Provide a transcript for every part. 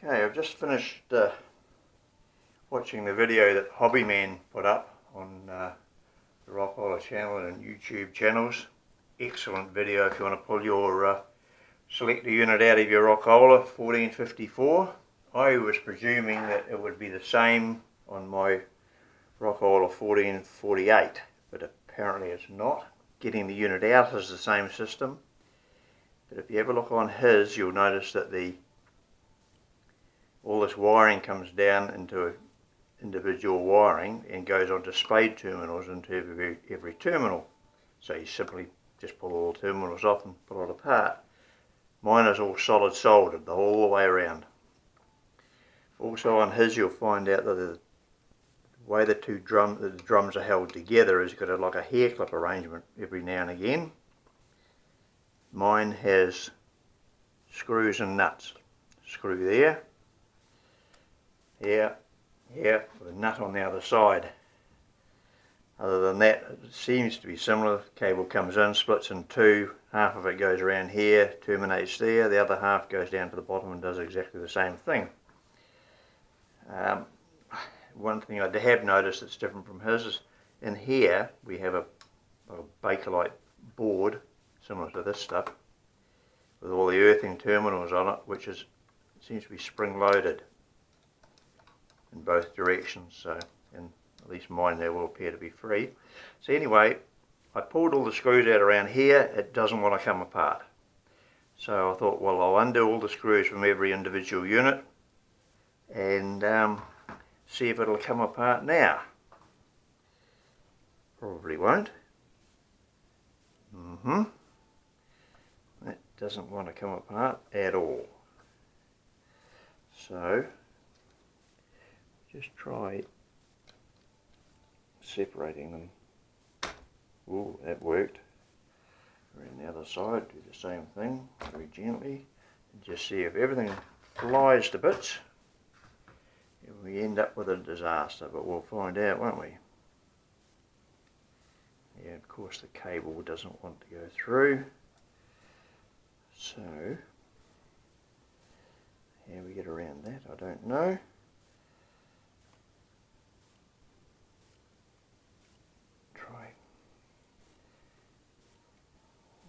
Okay, I've just finished watching the video that Hobbyman put up on the Waterfall channel and YouTube channels. Excellent video if you want to pull your selector unit out of your Rockola 1454. I was presuming that it would be the same on my Rockola 1448, but apparently it's not. Getting the unit out is the same system, but if you have a look on his, you'll notice that all this wiring comes down into individual wiring and goes onto spade terminals into every terminal. So you simply just pull all the terminals off and pull it apart. Mine is all solid soldered the whole way around. Also on his, you'll find out that the way the drums are held together is got like a hair clip arrangement every now and again. Mine has screws and nuts. Screw there, here, with a nut on the other side. Other than that, it seems to be similar. The cable comes in, splits in two. Half of it goes around here, terminates there. The other half goes down to the bottom and does exactly the same thing. One thing I have noticed that's different from his is in here we have a Bakelite board similar to this stuff with all the earthing terminals on it, which seems to be spring loaded in both directions. So, and at least mine there will appear to be free. So anyway, I pulled all the screws out around here. It doesn't want to come apart. So I thought, well, I'll undo all the screws from every individual unit and see if it'll come apart now. Probably won't. That doesn't want to come apart at all. So just try separating them. Ooh, that worked. Around the other side, do the same thing very gently and just see if everything flies to bits. And we end up with a disaster, but we'll find out, won't we? Yeah, of course the cable doesn't want to go through. So how we get around that, I don't know. Try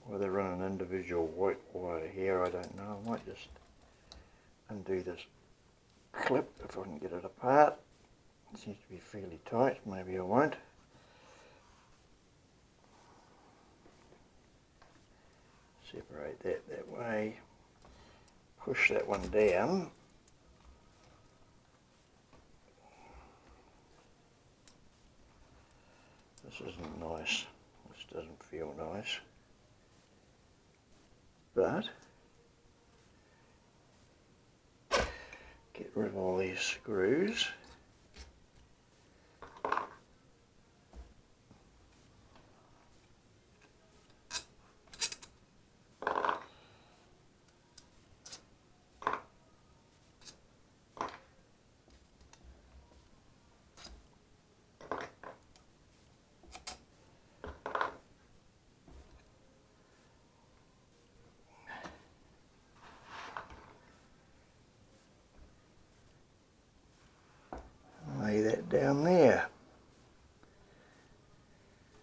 whether run an individual white wire here, I don't know. I might just undo this clip if I can get it apart. It seems to be fairly tight, maybe I won't. Separate that way, push that one down. This isn't nice, this doesn't feel nice, but get rid of all these screws. Lay that down there.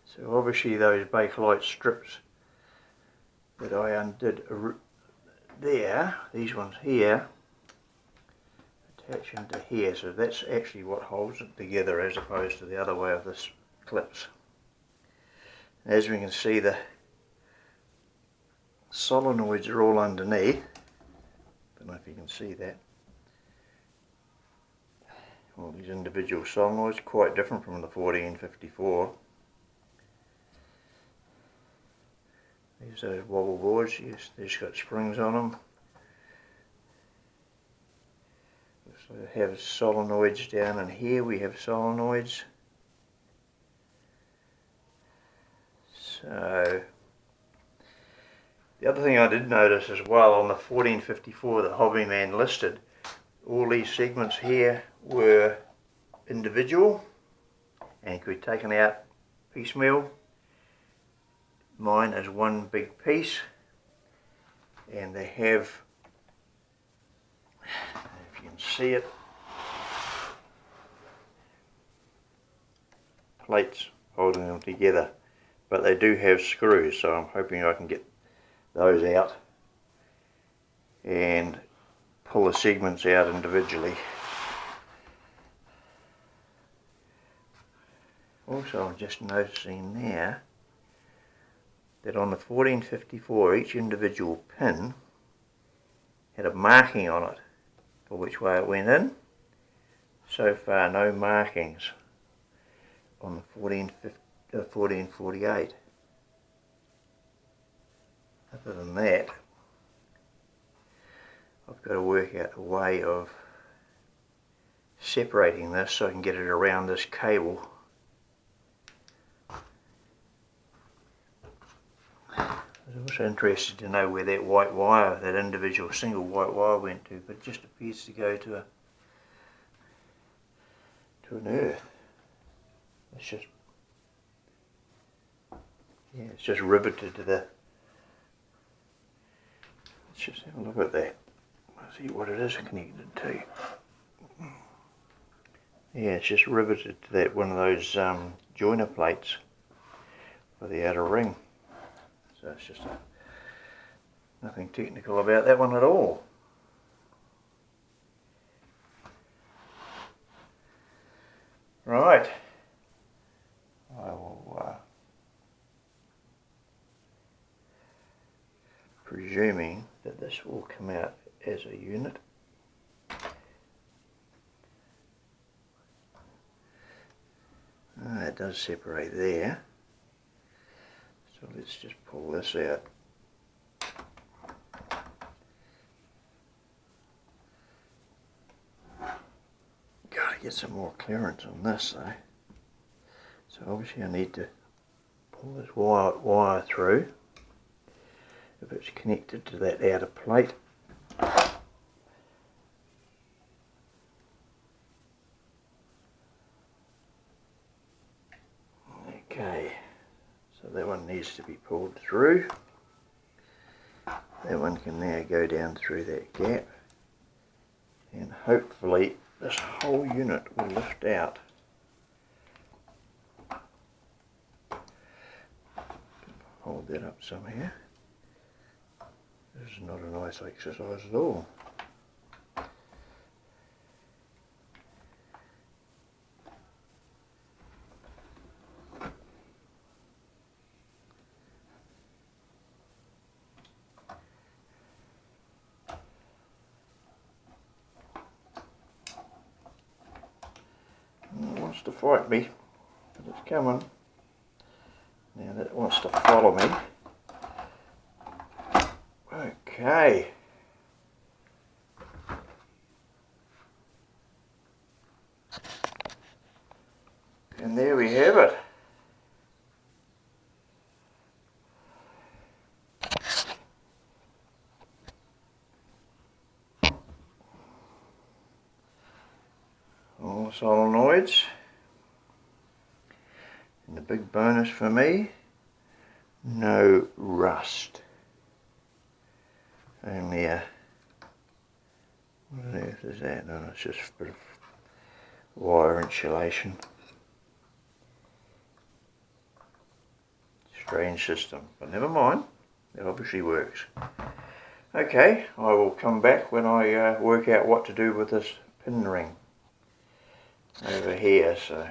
So obviously those Bakelite strips that I undid there, these ones here, attach into here, so that's actually what holds it together as opposed to the other way of this clips. As we can see, the solenoids are all underneath. Don't know if you can see that. All these individual solenoids, quite different from the 1454. These are wobble boards, yes, they've got springs on them. So they have solenoids down in here, we have solenoids. So the other thing I did notice as well on the 1454 that Hobbyman listed, all these segments here were individual and could be taken out piecemeal. Mine is one big piece, and they have, if see it. Plates holding them together, but they do have screws, so I'm hoping I can get those out and pull the segments out individually. Also, I'm just noticing now that on the 1454 each individual pin had a marking on it for which way it went in. So far no markings on the 1448. Other than that, I've got to work out a way of separating this so I can get it around this cable. I was also interested to know where that white wire, that individual single white wire went to, but it just appears to go to an earth. It's just riveted to the. Let's just have a look at that. Let's see what it is connected to. Yeah, it's just riveted to that one of those joiner plates for the outer ring. So it's just nothing technical about that one at all. Right. I will, presuming that this will come out as a unit. It does separate there. So let's just pull this out. Gotta get some more clearance on this though. So obviously I need to pull this wire through if it's connected to that outer plate. Okay, so that one needs to be pulled through. That one can now go down through that gap, and hopefully this whole unit will lift out. Hold that up somehow. This is not a nice exercise at all. It wants to fight me, but it's coming. Now that it wants to follow me. Okay. And there we have it. All the solenoids. And the big bonus for me, no rust. Only what on earth is that? No, it's just a bit of wire insulation. Strange system, but never mind, it obviously works. Okay, I will come back when I work out what to do with this pin ring over here. So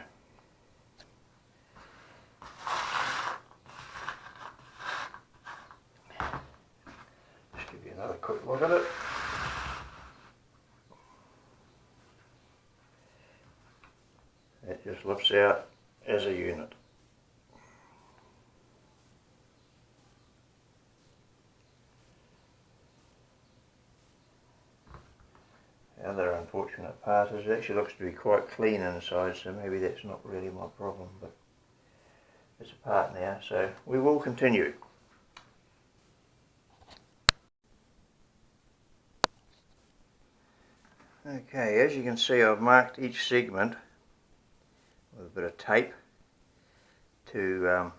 just give you another quick look at it. It just lifts out as a unit. The other unfortunate part is it actually looks to be quite clean inside, so maybe that's not really my problem, but it's apart now, so we will continue. Okay, as you can see, I've marked each segment with a bit of tape to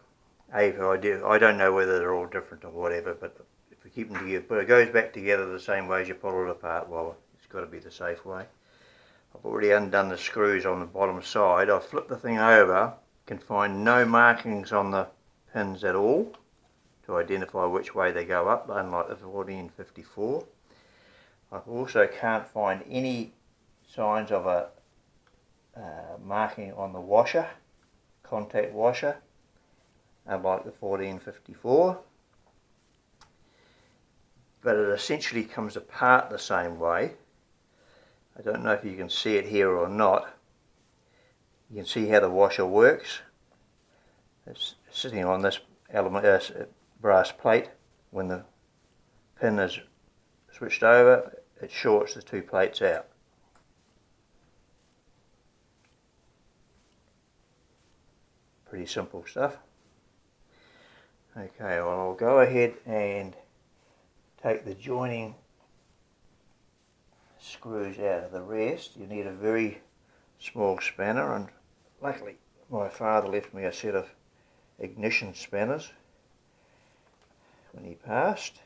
I don't know whether they're all different or whatever, but if we keep them together, but it goes back together the same way as you pull it apart. Well, it's got to be the safe way. I've already undone the screws on the bottom side. I've flipped the thing over, can find no markings on the pins at all to identify which way they go up, unlike the 40 and 54. I also can't find any signs of a marking on the washer, contact washer, unlike the 40 and 54. But it essentially comes apart the same way. I don't know if you can see it here or not. You can see how the washer works. It's sitting on this element, brass plate. When the pin is switched over, it shorts the two plates out. Pretty simple stuff. Okay, well, I'll go ahead and take the joining screws out of the rest. You need a very small spanner, and luckily my father left me a set of ignition spanners when he passed.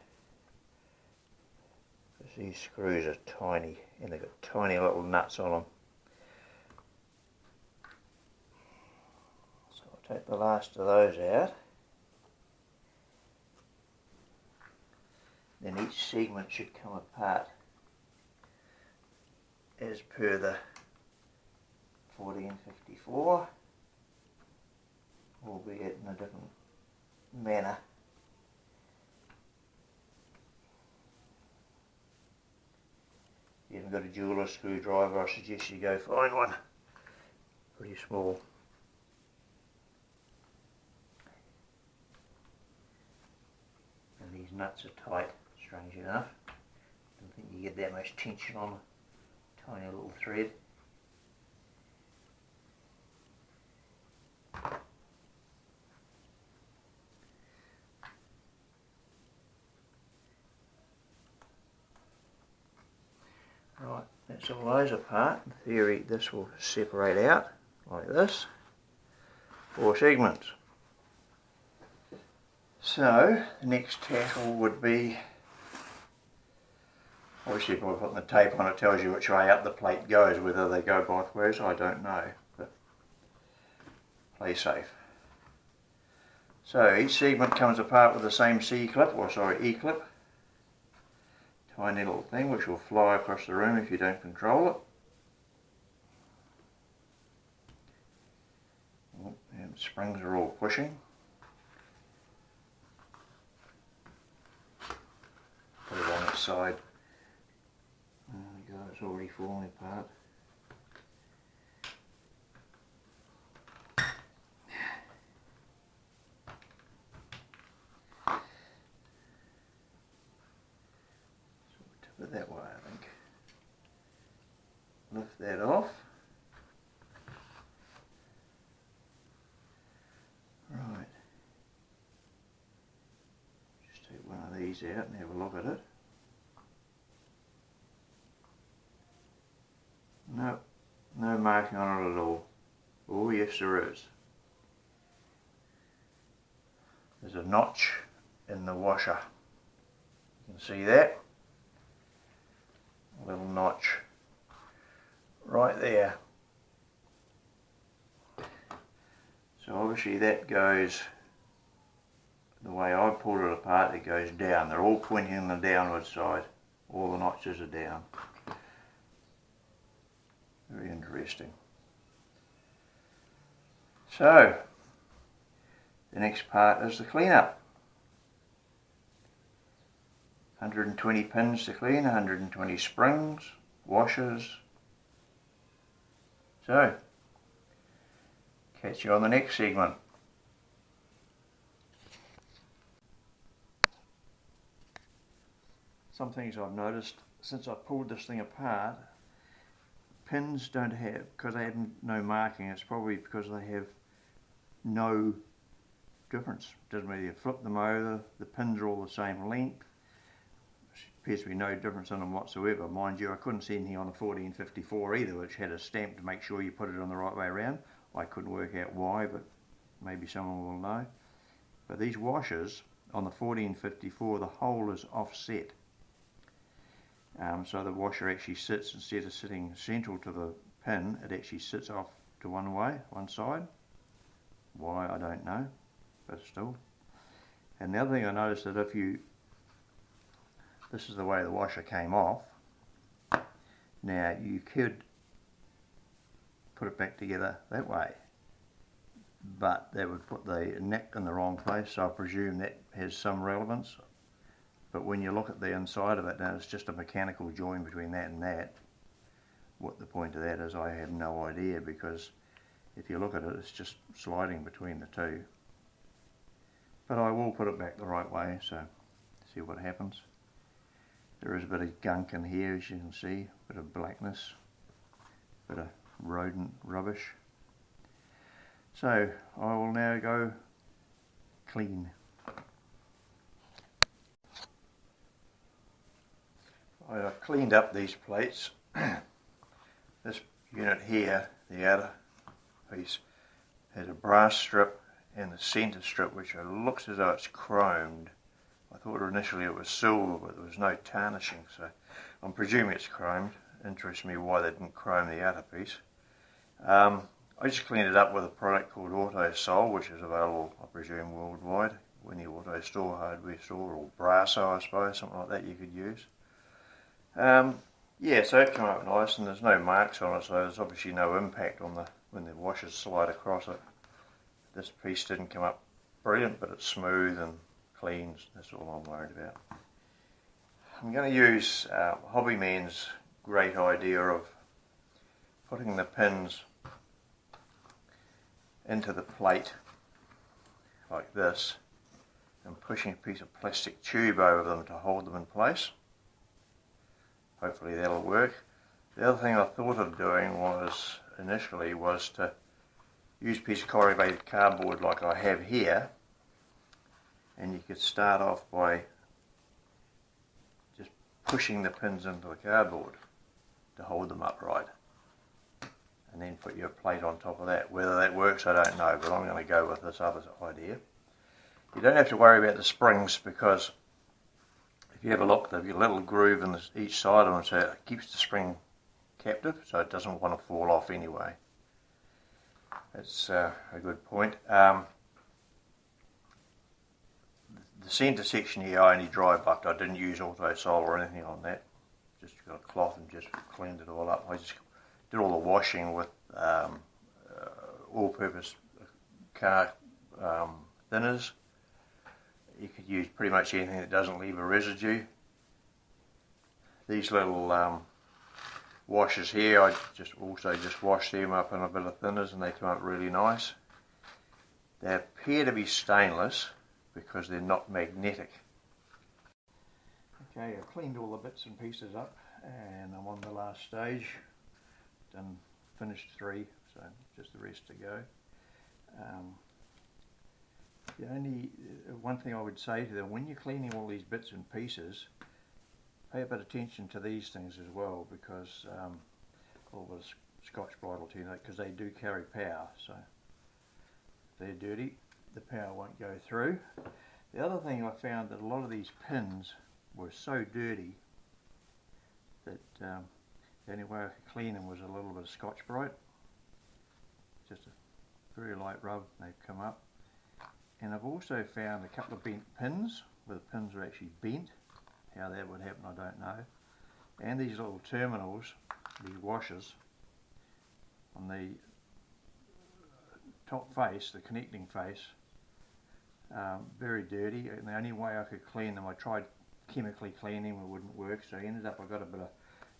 These screws are tiny and they've got tiny little nuts on them. So I'll take the last of those out. Then each segment should come apart as per the 40 and 54, albeit in a different manner. If you haven't got a jeweler's screwdriver, I suggest you go find one. Pretty small. And these nuts are tight, strange enough. I don't think you get that much tension on a tiny little thread. Right, that's all those apart. In theory, this will separate out like this. 4 segments. So, the next tackle would be, obviously by putting the tape on it tells you which way up the plate goes. Whether they go both ways, I don't know, but play safe. So each segment comes apart with the same C-clip, or sorry, E-clip. Tiny little thing which will fly across the room if you don't control it. Oh, and springs are all pushing. Put it on its side. There we go, it's already falling apart. So tip it that way, I think. Lift that off. Right. Just take one of these out and have a look at it. No, no marking on it at all. Oh yes there is. There's a notch in the washer. You can see that? A little notch right there. So obviously that goes, the way I pulled it apart, it goes down. They're all pointing in the downward side. All the notches are down. Very interesting. So, the next part is the cleanup. 120 pins to clean, 120 springs, washers. So, catch you on the next segment. Some things I've noticed since I pulled this thing apart, pins don't have, because they have no marking, it's probably because they have no difference. It doesn't matter, you flip them over, the pins are all the same length. There appears to be no difference in them whatsoever. Mind you, I couldn't see anything on the 40 and 54 either, which had a stamp to make sure you put it on the right way around. I couldn't work out why, but maybe someone will know. But these washers, on the 40 and 54, the hole is offset. So the washer actually sits, instead of sitting central to the pin, it actually sits off to one side. Why, I don't know, but still. And the other thing I noticed that this is the way the washer came off. Now you could put it back together that way, but that would put the neck in the wrong place, so I presume that has some relevance. But when you look at the inside of it, now it's just a mechanical join between that and that. What the point of that is, I have no idea, because if you look at it, it's just sliding between the two. But I will put it back the right way, so see what happens. There is a bit of gunk in here, as you can see, a bit of blackness, a bit of rodent rubbish. So I will now go clean. I've cleaned up these plates. This unit here, the outer piece, has a brass strip and the centre strip, which looks as though it's chromed. I thought initially it was silver, but there was no tarnishing, so I'm presuming it's chromed. Interests me why they didn't chrome the outer piece. I just cleaned it up with a product called Waterfall, which is available, I presume, worldwide. Any auto store, hardware store, or Brasso, I suppose, something like that you could use. Yeah, so it came up nice, and there's no marks on it, so there's obviously no impact on when the washers slide across it. This piece didn't come up brilliant, but it's smooth and clean. That's all I'm worried about. I'm going to use Hobbyman's great idea of putting the pins into the plate like this and pushing a piece of plastic tube over them to hold them in place. Hopefully that'll work. The other thing I thought of doing initially was to use a piece of corrugated cardboard like I have here, and you could start off by just pushing the pins into the cardboard to hold them upright, and then put your plate on top of that. Whether that works, I don't know, but I'm going to go with this other idea. You don't have to worry about the springs, because if you have a look, there'll be a little groove in each side of them, so it keeps the spring captive, so it doesn't want to fall off anyway. That's a good point. The centre section here I only dry bucked. I didn't use auto sol or anything on that. Just got a cloth and just cleaned it all up. I just did all the washing with all-purpose car thinners. You could use pretty much anything that doesn't leave a residue. These little washers here, I also just washed them up in a bit of thinners, and they come up really nice. They appear to be stainless because they're not magnetic. Okay, I've cleaned all the bits and pieces up, and I'm on the last stage. Finished 3, so just the rest to go. The only one thing I would say to them, when you're cleaning all these bits and pieces, pay a bit of attention to these things as well, because all the Scotch-Brite will tell you that, because they do carry power, so if they're dirty, the power won't go through. The other thing I found, that a lot of these pins were so dirty that the only way I could clean them was a little bit of Scotch-Brite, just a very light rub, and they've come up. And I've also found a couple of bent pins, where the pins are actually bent. How that would happen, I don't know. And these little terminals, these washers, on the top face, the connecting face, very dirty. And the only way I could clean them, I tried chemically cleaning, it wouldn't work. So I ended up, I got a bit of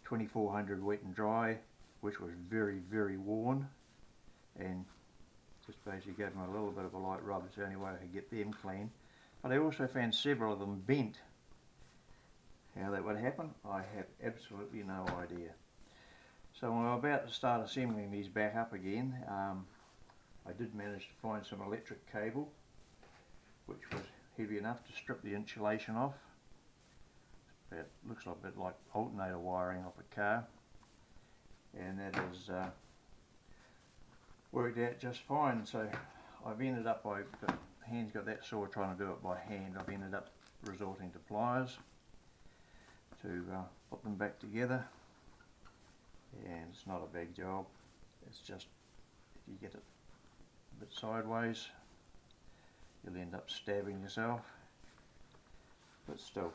2400 wet and dry, which was very, very worn. And just basically gave them a little bit of a light rub. It's the only way I could get them clean. But I also found several of them bent. How that would happen, I have absolutely no idea. So I'm about to start assembling these back up again. I did manage to find some electric cable, which was heavy enough to strip the insulation off. It looks a bit like alternator wiring off a car, and that has worked out just fine. So I've ended up, hands got that sore trying to do it by hand, I've ended up resorting to pliers. to put them back together, and it's not a big job. It's just if you get it a bit sideways, you'll end up stabbing yourself, but still,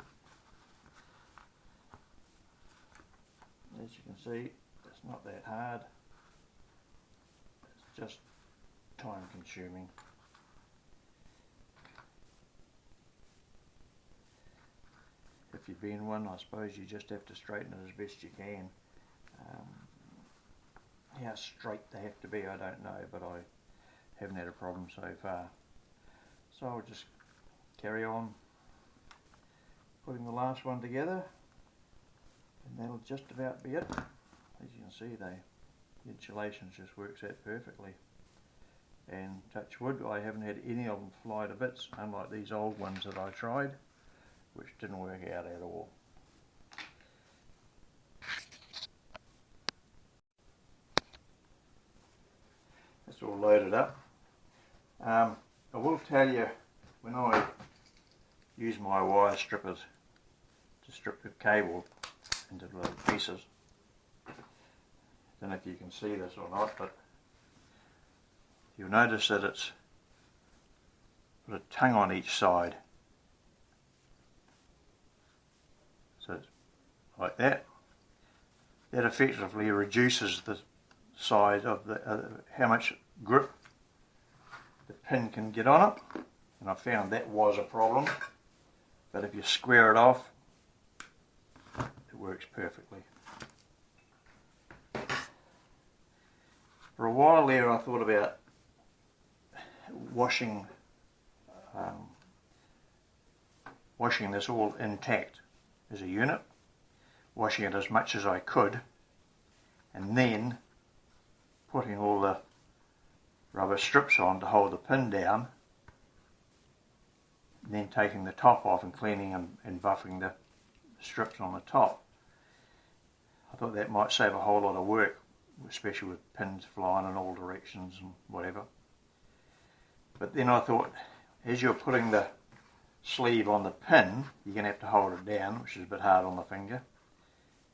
as you can see, it's not that hard. It's just time consuming. If you've been one, I suppose you just have to straighten it as best you can. How straight they have to be, I don't know, but I haven't had a problem so far. So I'll just carry on putting the last one together, and that'll just about be it. As you can see, the insulation just works out perfectly. And touch wood, I haven't had any of them fly to bits, unlike these old ones that I tried, which didn't work out at all. It's all loaded up. I will tell you, when I use my wire strippers to strip the cable into little pieces, I don't know if you can see this or not, but you'll notice that it's got a tongue on each side. So it's like that. That effectively reduces the size of the how much grip the pin can get on it, and I found that was a problem. But if you square it off, it works perfectly. For a while there, I thought about washing this all intact as a unit, washing it as much as I could, and then putting all the rubber strips on to hold the pin down, and then taking the top off and cleaning and buffing the strips on the top. I thought that might save a whole lot of work, especially with pins flying in all directions and whatever. But then I thought, as you're putting the sleeve on the pin, you're going to have to hold it down, which is a bit hard on the finger.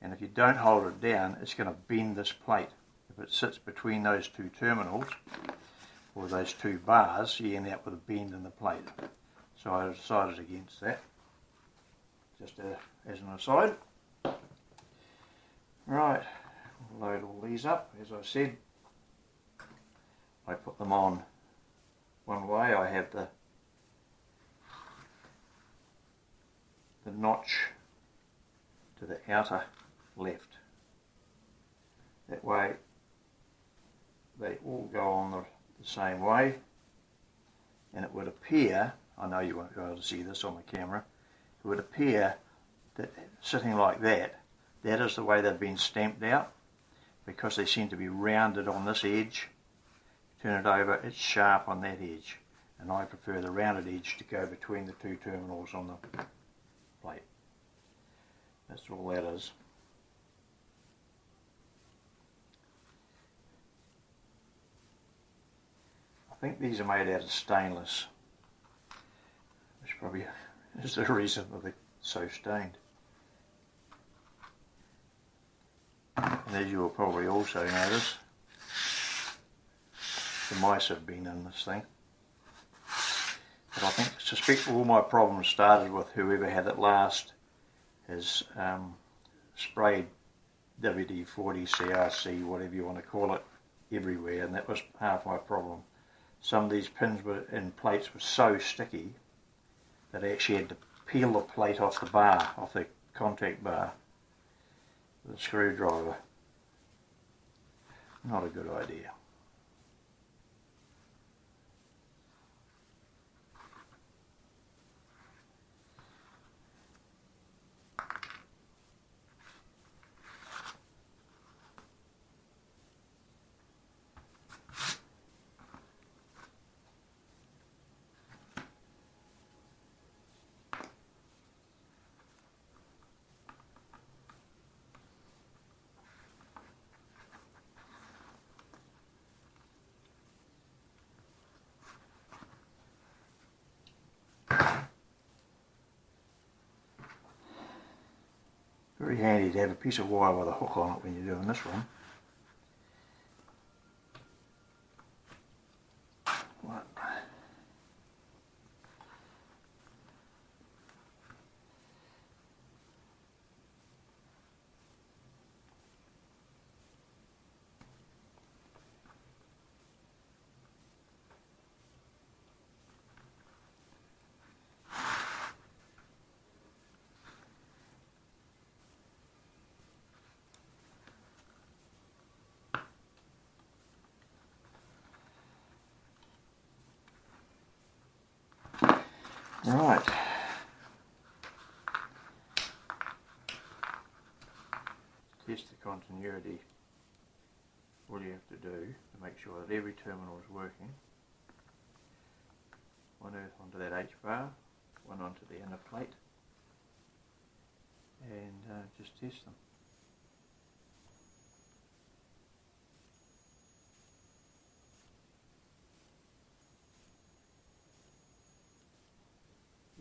And if you don't hold it down, it's going to bend this plate. If it sits between those two terminals, or those two bars, you end up with a bend in the plate. So I decided against that, just as an aside. Right, we'll load all these up. As I said, I put them on one way. I have the notch to the outer left. That way they all go on the same way, and it would appear, I know you won't be able to see this on the camera, it would appear that sitting like that, that is the way they've been stamped out, because they seem to be rounded on this edge. Turn it over, it's sharp on that edge, and I prefer the rounded edge to go between the two terminals on the plate. That's all that is. I think these are made out of stainless, which probably is the reason that they're so stained. And as you will probably also notice, the mice have been in this thing. But I suspect all my problems started with whoever had it last has sprayed WD-40, CRC, whatever you want to call it, everywhere, and that was half my problem. Some of these pins and plates were so sticky that I actually had to peel the plate off the bar, off the contact bar, with a screwdriver. Not a good idea. Very handy to have a piece of wire with a hook on it when you're doing this one. Right. Test the continuity. All you have to do to make sure that every terminal is working. One earth onto that H bar, one onto the inner plate, and just test them.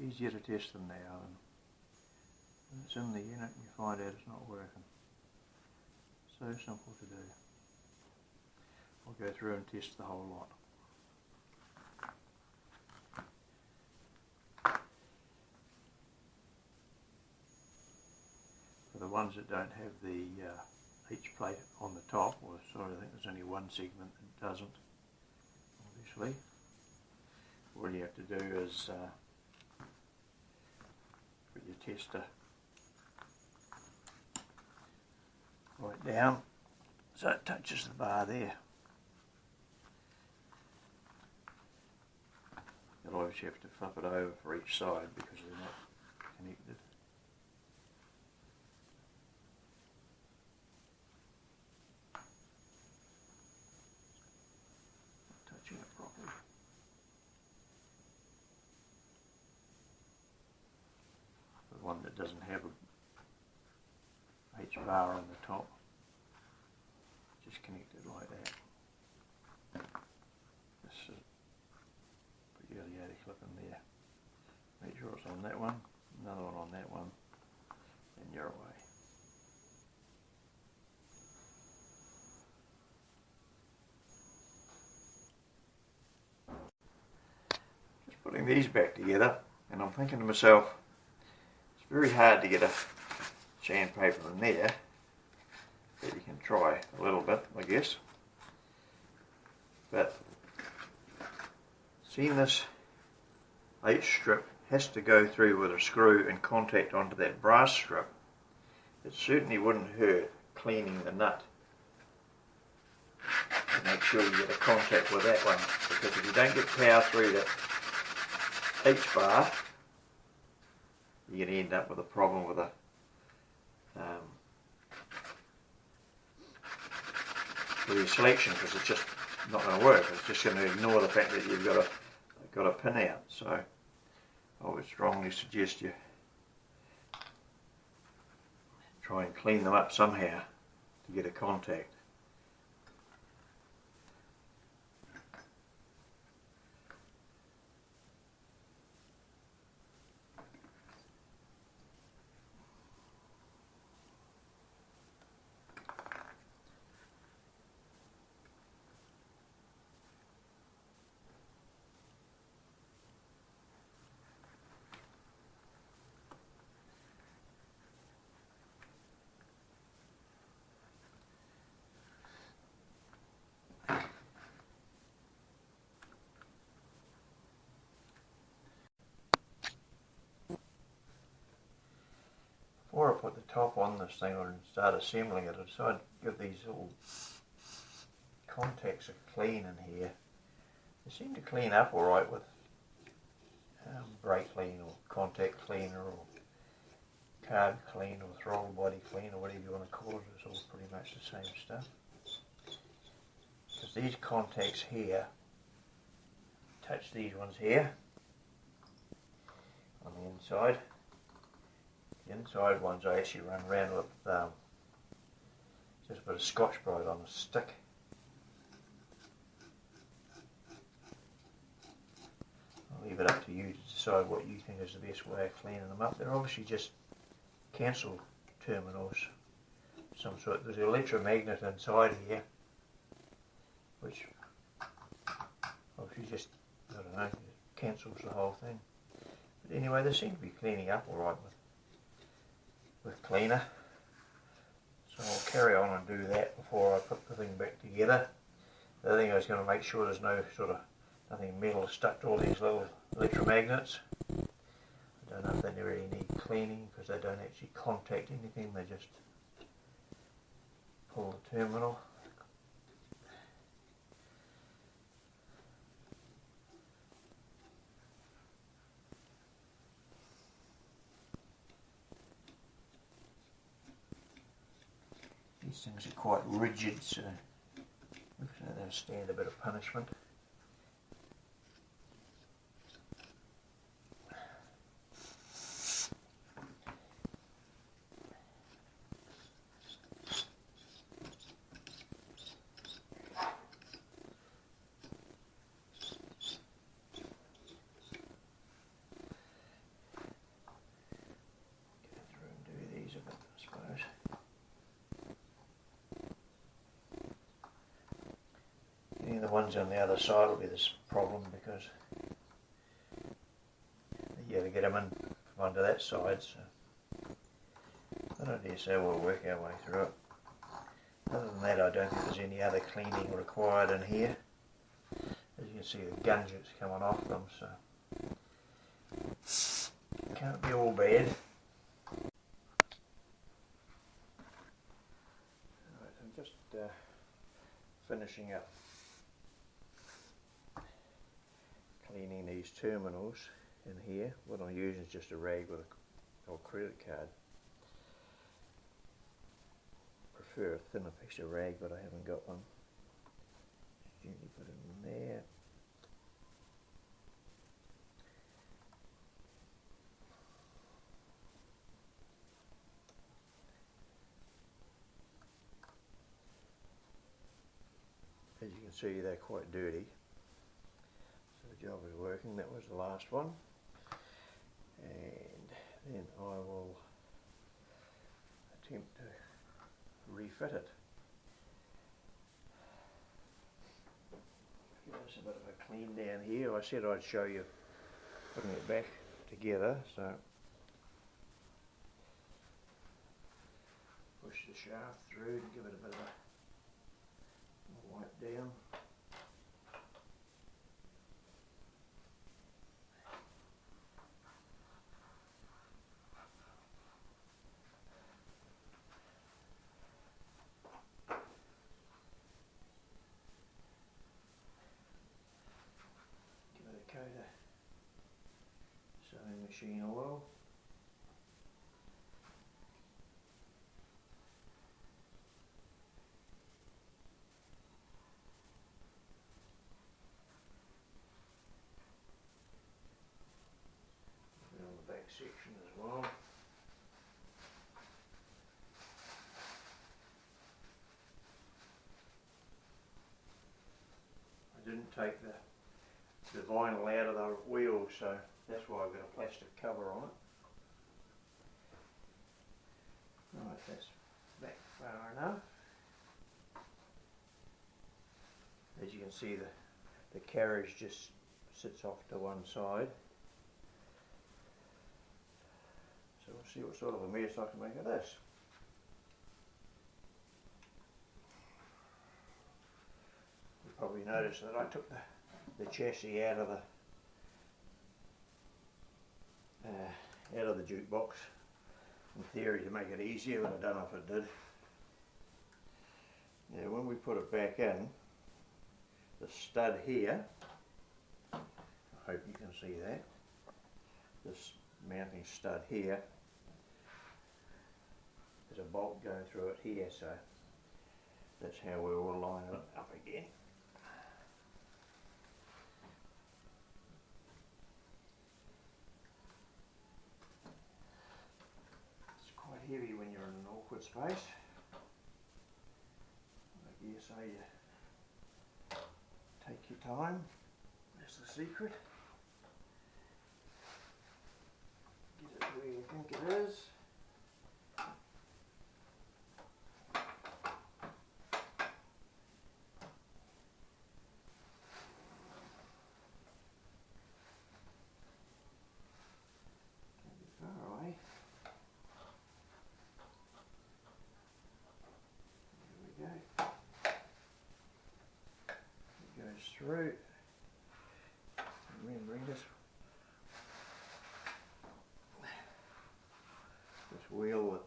Easier to test them now, and when it's in the unit and you find out it's not working. So simple to do. I'll go through and test the whole lot. For the ones that don't have the H plate on the top, or sorry, I think there's only one segment that doesn't, obviously. All you have to do is put your tester right down so it touches the bar there. You'll obviously have to flip it over for each side because they're not connected. Not touching it properly. The one that doesn't have a H bar on the top, just connect it like that. This is, put your other clip in there. Make sure it's on that one, another one on that one, and you're away. Just putting these back together, and I'm thinking to myself, it's very hard to get a sandpaper in there, but you can try a little bit, I guess. But seeing this H strip has to go through with a screw and contact onto that brass strip, it certainly wouldn't hurt cleaning the nut to make sure you get a contact with that one, because if you don't get power through that H bar, you're going to end up with a problem with a with your selection, because it's just not going to work. It's just going to ignore the fact that you've got a pin out. So I would strongly suggest you try and clean them up somehow to get a contact. Before I put the top on this thing and start assembling it, I decided to give these little contacts a clean in here. They seem to clean up alright with brake clean or contact cleaner or carb clean or throttle body clean or whatever you want to call it. It's all pretty much the same stuff. Because these contacts here touch these ones here on the inside. The inside ones I actually run around with just a bit of Scotch-Brite on a stick. I'll leave it up to you to decide what you think is the best way of cleaning them up. They're obviously just cancel terminals. Some sort. There's an electromagnet inside here, which obviously just, I don't know, cancels the whole thing. But anyway, they seem to be cleaning up alright with cleaner. So I'll carry on and do that before I put the thing back together. The other thing I was going to make sure there's no sort of nothing metal stuck to all these little electromagnets. I don't know if they really need cleaning because they don't actually contact anything, they just pull the terminal. These things are quite rigid, so they'll stand a bit of punishment. The ones on the other side will be this problem because you got to get them in from under that side. So I don't dare say we'll work our way through it. Other than that, I don't think there's any other cleaning required in here. As you can see, the gungeons coming off them, so it can't be all bad. Right, I'm just finishing up cleaning these terminals in here. What I'm using is just a rag with an old credit card. Prefer a thinner piece of rag, but I haven't got one. Just gently put it in there. As you can see, they're quite dirty. The job is working. That was the last one, and then I will attempt to refit it. Give us a bit of a clean down here. I said I'd show you putting it back together, so push the shaft through to give it a bit of a wipe down. Coat of sewing machine oil. And on the back section as well. I didn't take the vinyl out of the wheel, so that's why I've got a plastic cover on it. Right, that's back far enough. As you can see, the carriage just sits off to one side. So we'll see what sort of a mess I can make of this. You probably noticed that I took the chassis out of the jukebox in theory to make it easier, but I don't know if it did. Now when we put it back in, the stud here, I hope you can see that, this mounting stud here, there's a bolt going through it here, so that's how we will line it up again. Heavy when you're in an awkward space. I guess you take your time. That's the secret. Get it where you think it is. through, remembering this wheel that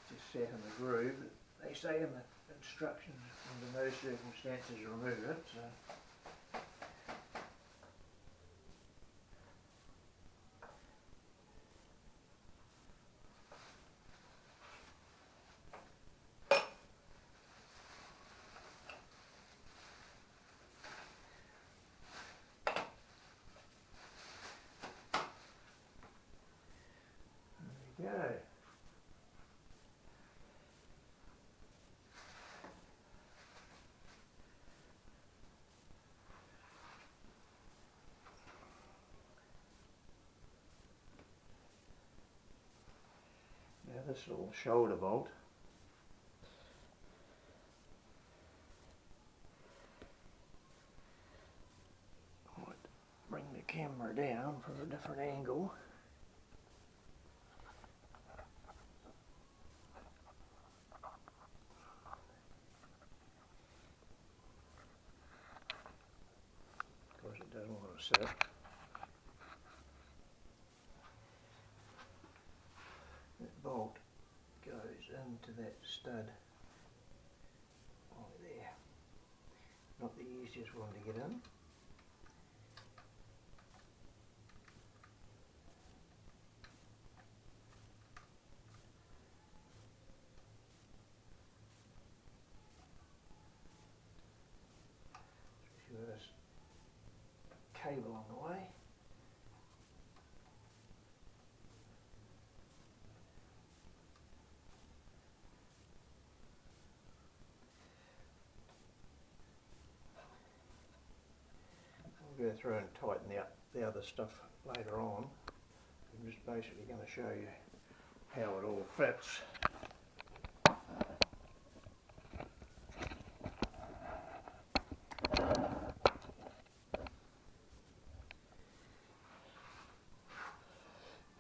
just sat in the groove. They say in the instructions under no circumstances remove it, so there we go. Now this little shoulder bolt, I might bring the camera down from a different angle. Of course it doesn't want to sit. That bolt goes into that stud right there. Not the easiest one to get in. Especially with this cable on the way. I'll go through and tighten up the other stuff later on. I'm just basically going to show you how it all fits.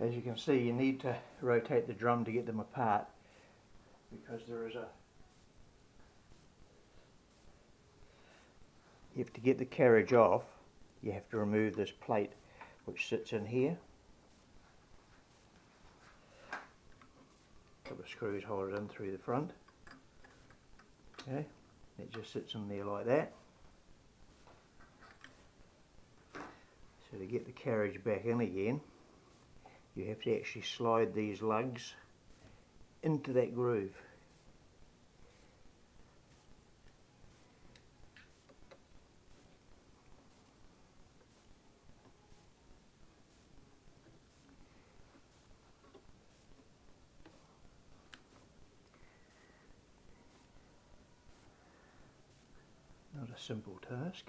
As you can see, you need to rotate the drum to get them apart, because there is you have to get the carriage off, you have to remove this plate which sits in here. A couple of screws hold it in through the front. Okay, it just sits in there like that. So to get the carriage back in again, you have to actually slide these lugs into that groove. Not a simple task.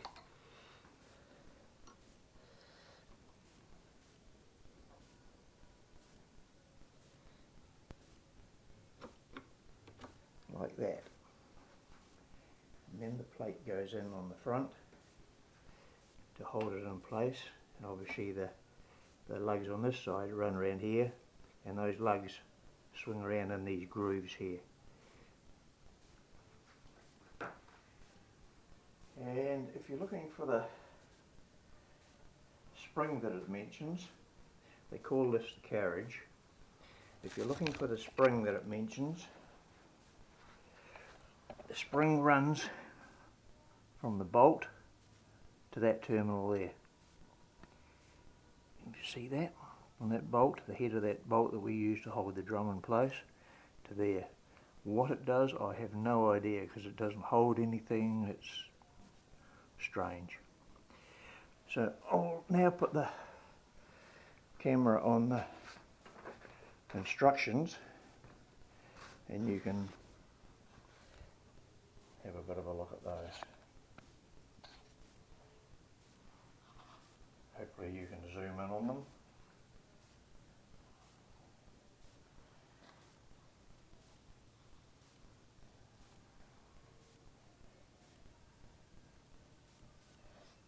Like that. And then the plate goes in on the front to hold it in place, and obviously the lugs on this side run around here, and those lugs swing around in these grooves here. And if you're looking for the spring that it mentions, they call this the carriage. If you're looking for the spring that it mentions, the spring runs from the bolt to that terminal there. You see that on that bolt, the head of that bolt that we use to hold the drum in place, to there. What it does, I have no idea, because it doesn't hold anything. It's strange. So I'll now put the camera on the instructions, and you can have a bit of a look at those. Hopefully you can zoom in on them.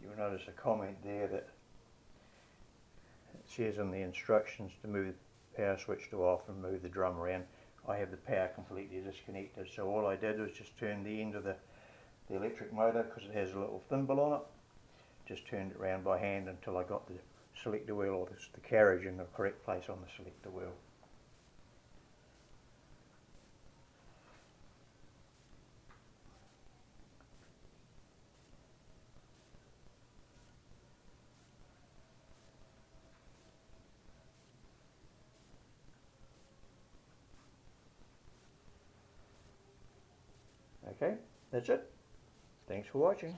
You'll notice a comment there that it says in the instructions to move the power switch to off and move the drum around. I have the power completely disconnected, so all I did was just turn the end of the the electric motor, because it has a little thimble on it. Just turned it around by hand until I got the selector wheel, or the carriage, in the correct place on the selector wheel. Okay, that's it. Thanks for watching.